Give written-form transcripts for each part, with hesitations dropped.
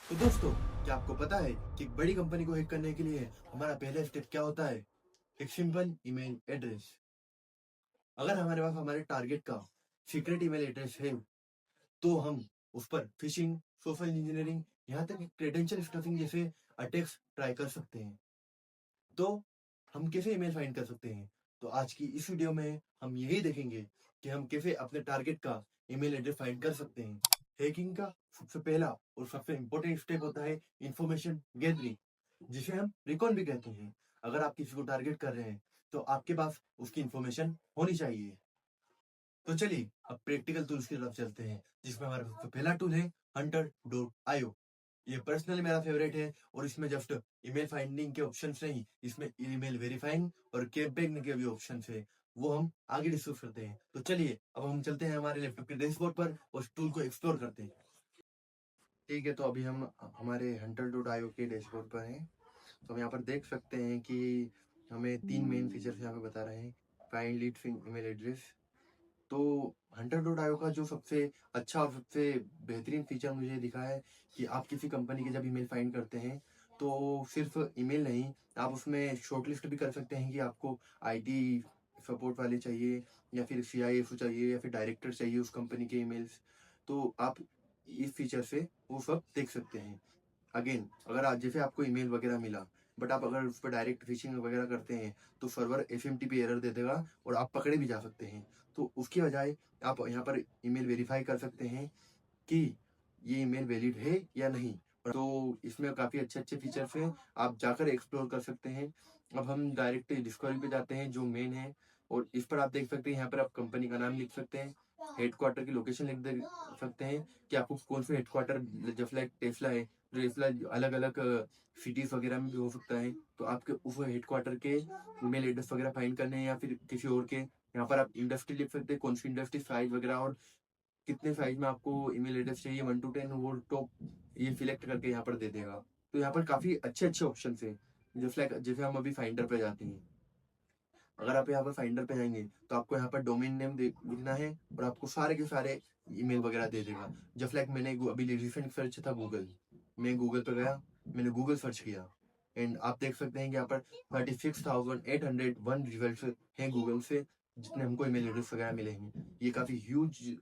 तो दोस्तों, क्या आपको पता है कि एक बड़ी कंपनी को हैक करने के लिए हमारा पहला स्टेप क्या होता है? एक सिंपल ईमेल एड्रेस। अगर हमारे पास हमारे टारगेट का सीक्रेट ईमेल एड्रेस है, तो हम उस पर फिशिंग, सोशल इंजीनियरिंग, यहाँ तक कि क्रेडेंशियल स्टफिंग जैसे अटैक्स ट्राई कर सकते हैं। तो हम कैसे ईमेल फाइंड कर सकते हैं? तो आज की इस वीडियो में हम यही देखेंगे कि हम कैसे अपने टारगेट का ईमेल एड्रेस फाइंड कर सकते हैं। हैकिंग का सबसे पहला और सबसे इम्पोर्टेंट स्टेप होता है इंफॉर्मेशन गैदरिंग, जिसे हम रिकॉन भी कहते हैं। अगर आप किसी को टारगेट कर रहे हैं, तो आपके पास उसकी इंफॉर्मेशन होनी चाहिए। तो चलिए अब प्रैक्टिकल टूल्स की तरफ चलते हैं, जिसमें हमारा सबसे पहला टूल है hunter.io। ये पर्सनली मेरा फेवरेट है और इसमें जस्ट ईमेल फाइंडिंग के ऑप्शंस नहीं, इसमें ईमेल वेरीफाइंग और कैम्पेनिंग के भी ऑप्शंस है। वो हम आगे डिस्कस करते हैं। तो चलिए अब हम चलते हैं हमारे लैपटॉप के डैशबोर्ड पर और उस टूल को एक्सप्लोर करते हैं। ठीक है, तो अभी हम हमारे hunter.io के डैशबोर्ड पर हैं। तो हम यहाँ पर देख सकते हैं कि हमें 3 मेन फीचर्स यहाँ पे बता रहे हैं। Find lead email address. तो hunter.io का जो सबसे अच्छा और सबसे बेहतरीन फीचर मुझे दिखा है कि आप किसी कंपनी के जब ईमेल फाइंड करते हैं, तो सिर्फ ईमेल नहीं, आप उसमें शॉर्टलिस्ट भी कर सकते हैं कि आपको आईटी सपोर्ट वाले चाहिए, या फिर सीआईएसओ चाहिए, या फिर डायरेक्टर चाहिए उस कंपनी के ईमेल्स। तो आप इस फीचर से वो सब देख सकते हैं। अगेन, अगर आज जैसे आपको ईमेल वगैरह मिला, बट आप अगर उस पर डायरेक्ट फिशिंग वगैरह करते हैं, तो सर्वर एफएमटीपी एरर दे देगा और आप पकड़े भी जा सकते हैं। तो उसकी बजाय आप यहाँ पर ईमेल वेरीफाई कर सकते हैं कि ये ईमेल वैलिड है या नहीं। तो इसमें काफ़ी अच्छे अच्छे फीचर्स हैं, आप जाकर एक्सप्लोर कर सकते हैं। अब हम डायरेक्ट डिस्कवरी पे जाते हैं, जो मेन है। और इस पर आप देख सकते हैं, यहाँ पर आप कंपनी का नाम लिख सकते हैं, हेडक्वार्टर की लोकेशन लिख दे सकते हैं कि आपको कौन से हेडक्वार्टर, जस्ट लाइक टेस्ला है, जो टेस्ला अलग अलग सिटीज वगैरह में भी हो सकता है। तो आपके उस हेडक्वार्टर के ईमेल एड्रेस वगैरह फाइंड करने हैं, या फिर किसी और के। यहाँ पर आप इंडस्ट्री लिख सकते हैं, कौन सी इंडस्ट्री, साइज वगैरह, और कितने साइज में आपको ईमेल एड्रेस चाहिए, 1 to 10, वो टॉप ये सिलेक्ट करके यहाँ पर दे देगा। तो यहाँ पर काफी अच्छे अच्छे ऑप्शन है। जस्ट लाइक जैसे हम अभी फाइंडर पे जाते हैं, अगर आप यहाँ पर फाइंडर पे जाएंगे, तो आपको यहाँ पर डोमेन नेम लिखना है और आपको सारे के सारे ईमेल वगैरह दे देगा। जस्ट लाइक मैंने अभी रिसेंट सर्च था गूगल, मैं गूगल पे गया, मैंने गूगल सर्च किया, एंड आप देख सकते हैं कि यहाँ पर 36,801 रिजल्ट हैं गूगल से, जितने हमको ईमेल एड्रेस वगैरह मिले हैं। ये काफी ह्यूज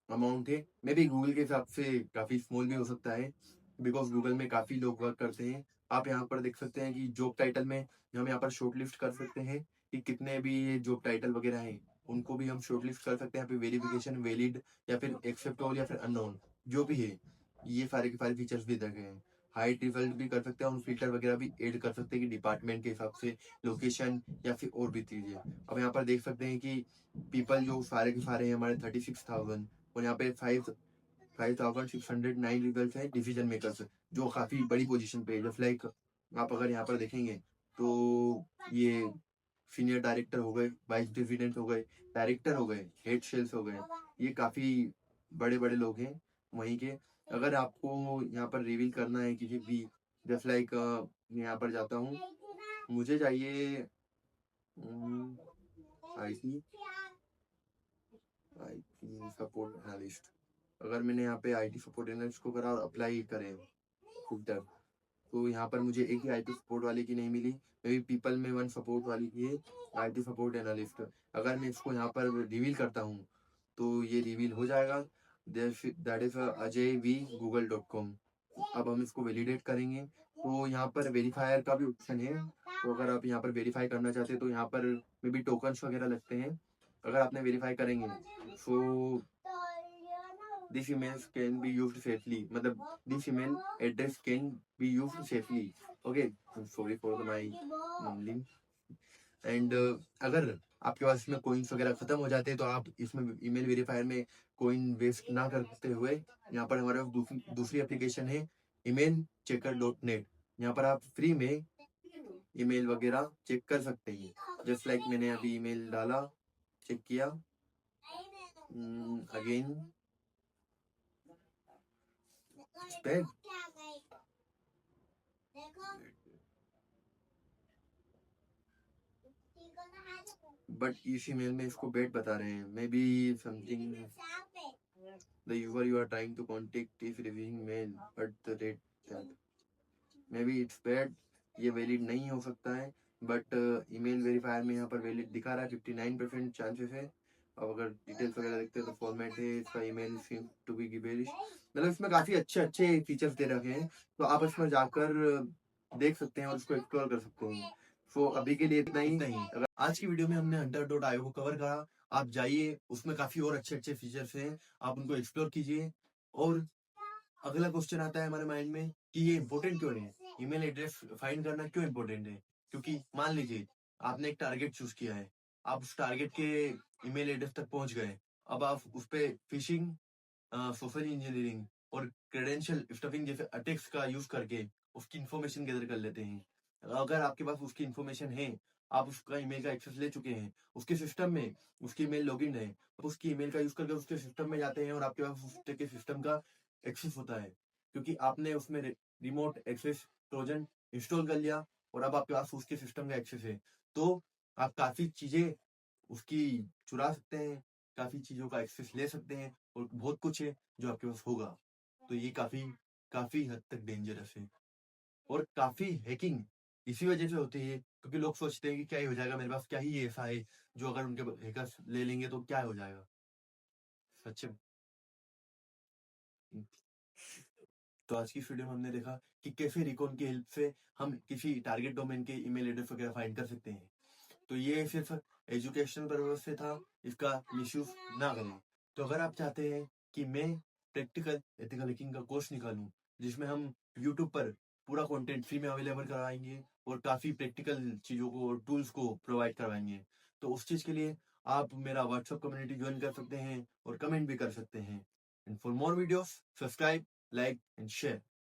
अमाउंट है। मे बी गूगल के हिसाब से काफी स्मॉल भी हो सकता है, बिकॉज गूगल में काफी लोग वर्क करते हैं। आप यहाँ पर देख सकते हैं कि जॉब टाइटल में हम यहाँ पर शॉर्ट लिस्ट कर सकते हैं कि कितने भी ये जॉब टाइटल वगैरह हैं, उनको भी हम शॉर्ट लिस्ट कर सकते हैं। यहाँ पे वेरिफिकेशन वैलिड, या फिर एक्सेप्ट ऑल, या फिर अननोन, जो भी है, ये सारे के सारे फीचर्स भी देखे हैं। हाइट रिजल्ट भी कर सकते हैं, और फिल्टर वगैरह भी ऐड कर सकते हैं कि डिपार्टमेंट के हिसाब से, लोकेशन, या फिर और भी चीजें। अब यहाँ पर देख सकते हैं कि पीपल जो सारे के सारे हैं हमारे 36,000, और यहाँ पे 5,609 रिजल्ट है डिसीजन मेकर्स, जो काफी बड़ी पोजीशन पे है। जस्ट लाइक आप अगर यहाँ पर देखेंगे, तो ये सीनियर डायरेक्टर हो गए, वाइस प्रेसिडेंट हो गए, डायरेक्टर हो गए, हेड सेल्स हो गए, ये काफी बड़े बड़े लोग हैं वहीं के। अगर आपको यहाँ पर रिवील करना है किसी भी, जस्ट लाइक मैं यहाँ पर जाता हूँ, मुझे चाहिए आईटी आईटी सपोर्ट एनालिस्ट। अगर मैंने यहाँ पे आईटी सपोर्ट एनालिस्ट को करा और अप्लाई करें फिल्टर, तो यहाँ पर मुझे एक ही आईटी सपोर्ट वाले की नहीं मिली, मे बी पीपल में वन सपोर्ट वाली की है, आईटी सपोर्ट एनालिस्ट। अगर मैं इसको यहाँ पर रिवील करता हूँ, तो ये रिवील हो जाएगा, दैट इज ajvgoogle.com। अब हम इसको वैलिडेट करेंगे, तो यहाँ पर वेरीफायर का भी ऑप्शन है। तो अगर आप यहाँ पर वेरीफाई करना चाहते हैं, तो यहाँ पर मे बी टोकन्स वगैरह लगते हैं। अगर आपने वेरीफाई करेंगे, सो this email can be used safely, मतलब this email address can be used safely। okay, sorry for my mumbling। And अगर आपके पास इसमें कोइंस वगैरह खत्म हो जाते हैं, तो आप इसमें ईमेल वेरीफायर में कोइन वेस्ट ना करते हुए, यहाँ पर हमारे पास दूसरी एप्लीकेशन है, ईमेल चेकर .net। यहाँ पर आप फ्री में ईमेल वगैरह चेक कर सकते हैं। जस्ट लाइक मैंने अभी ईमेल डाला, चेक किया, अगेन स्पेड, बट इस ईमेल में इसको बेट बता रहे हैं, maybe something the user you are trying to contact is receiving mail @ the rate। Maybe it's bad, ये वैलिड नहीं हो सकता है, बट ईमेल वेरीफायर में यहाँ पर वैलिड दिखा रहा है, 59% चांसेस है। अब अगर डिटेल्स वगैरह देखते हैं तो फॉर्मेट है इसका, ईमेल सीम टू बी गिबेरिश, मतलब इसमें काफी अच्छे अच्छे फीचर्स दे रखे हैं, तो आप इसमें जाकर देख सकते हैं और उसको एक्सप्लोर कर सकते हैं। सो अभी के लिए इतना ही। अगर आज की वीडियो में हमने hunter.io को कवर करा, आप जाइए, उसमें काफी और अच्छे अच्छे फीचर्स हैं, आप उनको एक्सप्लोर कीजिए। और अगला क्वेश्चन आता है हमारे माइंड में कि ये इंपॉर्टेंट क्यों है, ईमेल एड्रेस फाइंड करना क्यों इंपॉर्टेंट है? क्योंकि मान लीजिए आपने एक टारगेट चूज किया है, आप उस टारगेट के ईमेल एड्रेस तक पहुंच गए, अब आप उस पे फिशिंग, सोशल इंजीनियरिंग और क्रेडेंशियल स्टफिंग जैसे अटैक्स का यूज करके उसकी इंफॉर्मेशन गैदर कर लेते हैं। अगर आपके पास उसकी इंफॉर्मेशन है, आप उसका ईमेल का एक्सेस ले चुके हैं, उसके सिस्टम में उसकी ईमेल लॉगिन है, आप उसकी ईमेल का यूज करके उसके सिस्टम में जाते हैं और आपके पास उस के सिस्टम का एक्सेस होता है, क्योंकि आपने उसमें रिमोट एक्सेस ट्रोजन इंस्टॉल कर लिया और अब आपके पास उसके सिस्टम का एक्सेस है, तो आप काफी चीजें उसकी चुरा सकते हैं, काफी चीजों का एक्सेस ले सकते हैं और बहुत कुछ है जो आपके पास होगा। तो ये काफी काफी हद तक डेंजरस है। और काफी हैकिंग इसी वजह से होती है क्योंकि लोग सोचते हैं कि क्या ही हो जाएगा, मेरे पास क्या ही ऐसा है जो अगर उनके हैकर्स ले लेंगे तो क्या हो जाएगा। सच में। तो आज की इस वीडियो में हमने देखा कि कैसे रिकॉन की हेल्प से हम किसी टारगेट डोमेन के ईमेल एड्रेस वगैरह फाइंड कर सकते हैं। तो ये सिर्फ एजुकेशन पर्पज से था, इसका मिसयूज ना करें। तो अगर आप चाहते हैं कि मैं प्रैक्टिकल एथिकल हैकिंग का कोर्स निकालूं जिसमें हम यूट्यूब पर पूरा कंटेंट फ्री में अवेलेबल करवाएंगे और काफी प्रैक्टिकल चीजों को और टूल्स को प्रोवाइड करवाएंगे, तो उस चीज के लिए आप मेरा व्हाट्सएप कम्युनिटी ज्वाइन कर सकते हैं और कमेंट भी कर सकते हैं। And for more videos subscribe, like and share.